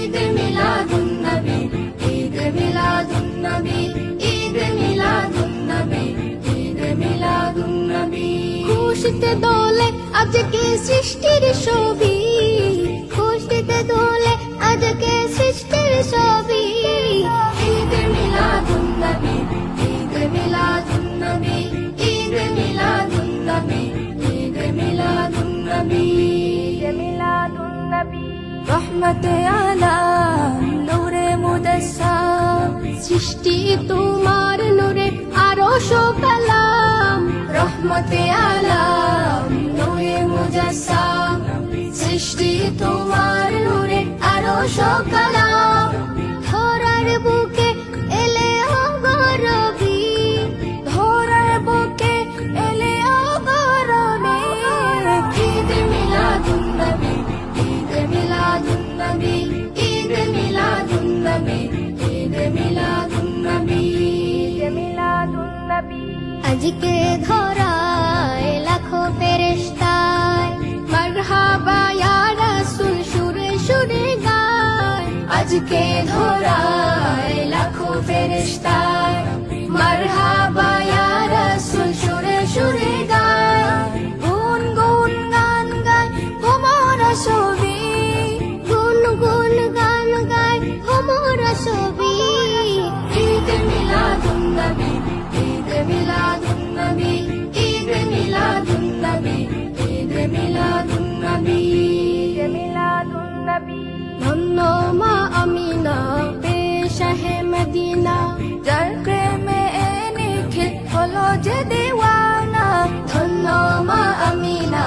ঈদ মিলাদুন নবী, ঈদ মিলাদুন নবী, ঈদ মিলাদুন নবী, ঈদ মিলাদুন নবী। খুশিতে দোলে আজকে সৃষ্টির ছবি, খুশিতে দোলে আজকে সৃষ্টির ছবি। ঈদ মিলাদুন নবী, ঈদ মিলাদুন নবী, ঈদ মিলাদুন নবী, ঈদ মিলাদুন নবী, ঈদ মিলাদুন নবী। রহমতে আলাম নূরে মুদাসসাম, সৃষ্টি তোমার নূরে আরশ ও কালাম। রহমতে আলাম নূরে মুদাসসাম, সৃষ্টি তোমার নূরে আরশ ও কালাম। ধরার বুকে এলে অগরবী, ধরার বুকে এলে অগরবী। ঈদ মিলাদুন নবী, ঈদ মিলাদুন নবী, ঈদ মিলাদুন নবী, ঈদ মিলাদুন নবী, ঈদ মিলাদুন নবী। আজকে ধরায় লাখো ফেরেশতায় মারহাবা ইয়া রাসূল সুরে সুরে গায়। আজকে ধরায় লাখো ফেরেশতায় মারহাবা ইয়া রাসূল সুরে সুরে গায়। গুন গুন গান গায় তোমারা ছবি, গুন গুন গান গায় তোমারা ছবি। ঈদ মিলাদুন নবী, ঈদ মিলাদুন নবী, ঈদ মিলাদুন নবী, ঈদ মিলাদুন নবী, ঈদ মিলাদুন নবী। ধন্য মা আমিনা পেশাহে মদিনা, যার প্রেমে এ নিখিল হলো যে দিওয়ানা। ধন্য মা আমিনা